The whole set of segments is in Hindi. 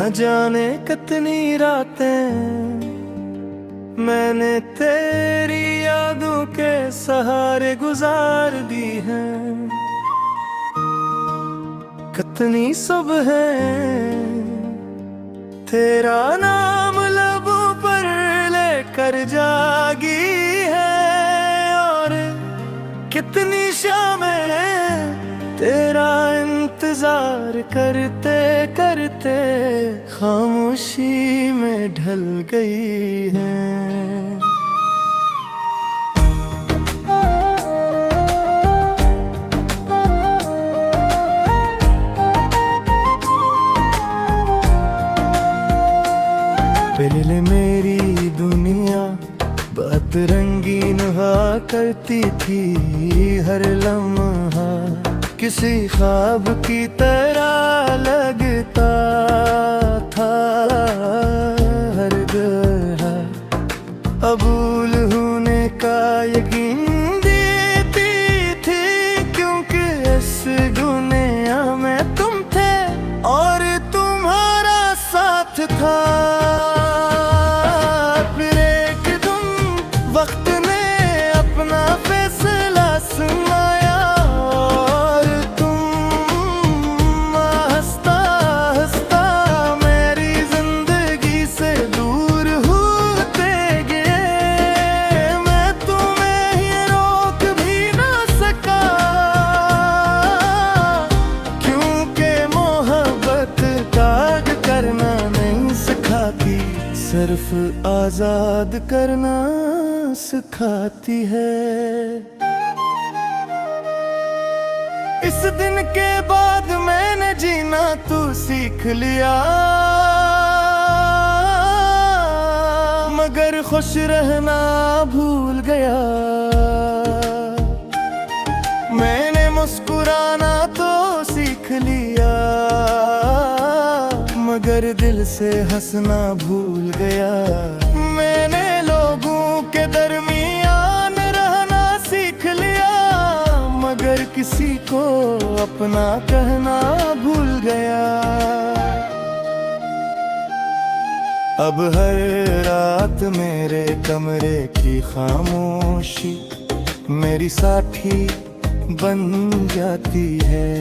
न जाने कितनी रातें मैंने तेरी यादों के सहारे गुजार दी हैं। कितनी सुबहें तेरा नाम लबों पर लेकर जागी है, और कितनी शामें तेरा इंतजार करते करते खामोशी में ढल गई है। पहले मेरी दुनिया बात रंगीन हुआ करती थी, हर लम्हा किसी ख्वाब की तरह लगता था। हर जगह अबूल होने का यकीन देती थी, क्योंकि इस दुनिया में तुम थे और तुम्हारा साथ था। फिर एक दिन वक्त ने अपना फैसला सुनाया, सिर्फ आजाद करना सिखाती है। इस दिन के बाद मैंने जीना तू सीख लिया, मगर खुश रहना भूल गया। मैंने मुस्कुराना तो सीख लिया, मगर दिल से हंसना भूल गया। मैंने लोगों के दरमियान रहना सीख लिया, मगर किसी को अपना कहना भूल गया। अब हर रात मेरे कमरे की खामोशी मेरी साथी बन जाती है।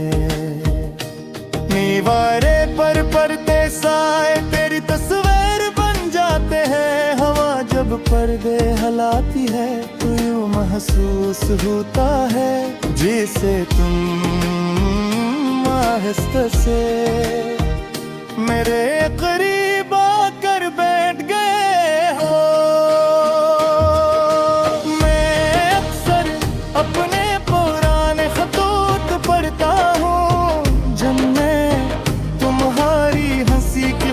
दीवारे पर पर्दे साए तेरी तस्वीर बन जाते हैं। हवा जब पर्दे हिलाती है तो यूं महसूस होता है जैसे तुम आहिस्ते से मेरे करीब आकर बैठ गए हो। मैं अक्सर अपने पुराने खतूत पढ़ता हूँ,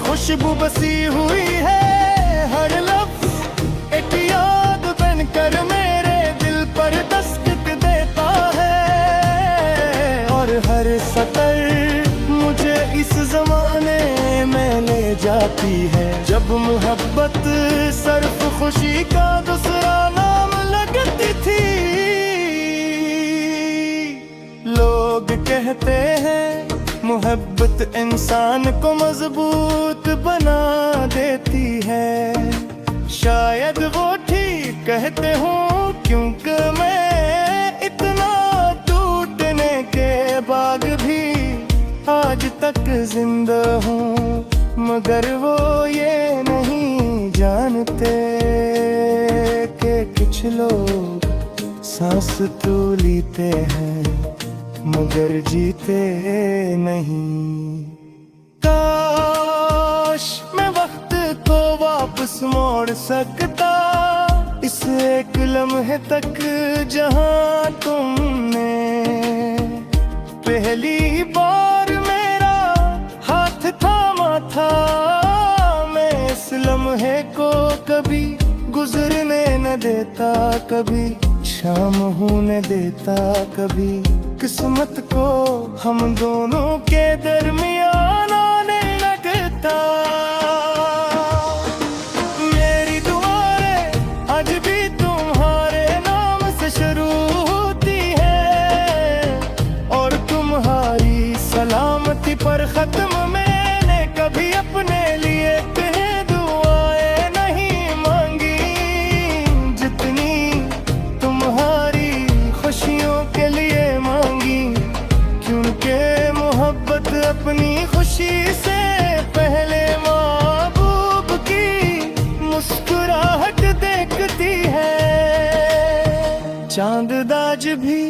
खुशबू बसी हुई है। हर लफ्ज़ एक याद बनकर मेरे दिल पर दस्तक देता है, और हर सतर मुझे इस ज़माने में ले जाती है जब मोहब्बत सिर्फ खुशी का दूसरा नाम लगती थी। लोग कहते हैं मोहब्बत इंसान को मजबूत बना देती है। शायद वो ठीक कहते हो, क्योंकि मैं इतना टूटने के बाद भी आज तक जिंदा हूँ। मगर वो ये नहीं जानते कि कुछ लोग सांस तो लेते हैं मगर जीते नहीं। काश मैं वक्त को वापस मोड़ सकता, इस एक लम्हे तक जहां तुमने पहली बार मेरा हाथ थामा था। मैं इस लम्हे को कभी गुजरने न देता, कभी शाम होने देता, कभी किस्मत को हम दोनों के दरमियान आने लगता। मेरी दुआएं आज भी तुम्हारे नाम से शुरू होती है, और तुम्हारी सलामती पर खत्म मैंने कभी अपने चांद दाज भी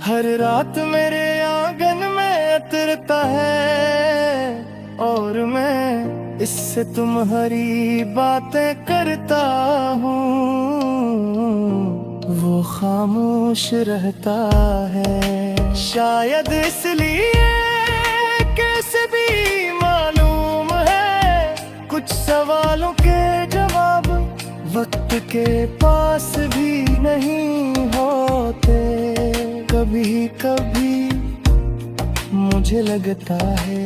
हर रात मेरे आंगन में उतरता है, और मैं इससे तुम्हारी बातें करता हूँ, वो खामोश रहता है। शायद इसलिए कैसे भी मालूम है, कुछ सवालों के जवाब वक्त के पास भी नहीं होते। कभी कभी मुझे लगता है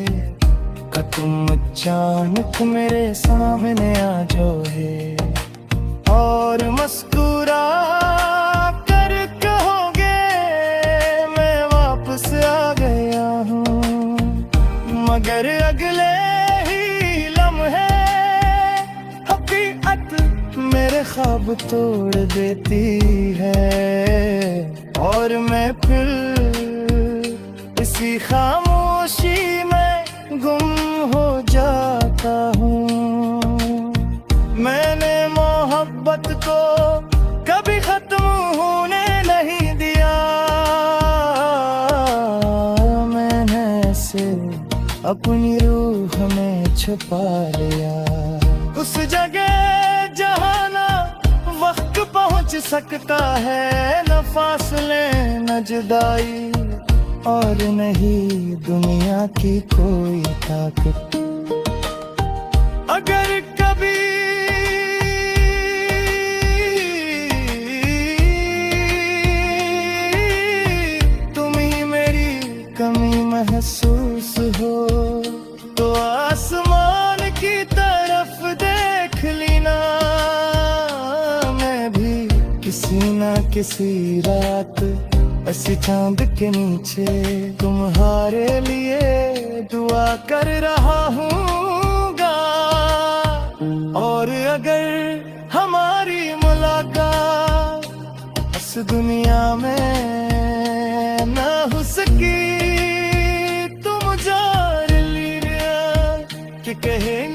कि तुम अचानक मेरे सामने आ जाओ है, और मुस्कुरा कर कहोगे मैं वापस आ गया हूँ। मगर अगले ही लम्हे हकीकत मेरे ख्वाब तोड़ देती है, और मैं फिर इसी खामोशी में गुम हो जाता हूँ। मैंने मोहब्बत को कभी खत्म होने नहीं दिया, मैंने इसे अपनी रूह में छुपा लिया। उस जगह जहाँ ना वक्त पहुँच सकता है, न फासले न जुदाई और नहीं दुनिया की कोई ताकत। अगर कभी तुम ही मेरी कमी महसूस हो, तो आसमान की तरफ देख लेना। मैं भी किसी न किसी रात ऐसी चांद के नीचे तुम्हारे लिए दुआ कर रहा हूँगा, और अगर हमारी मुलाकात इस दुनिया में न हो सकी, तुम जान लीजिए कि कहेंगे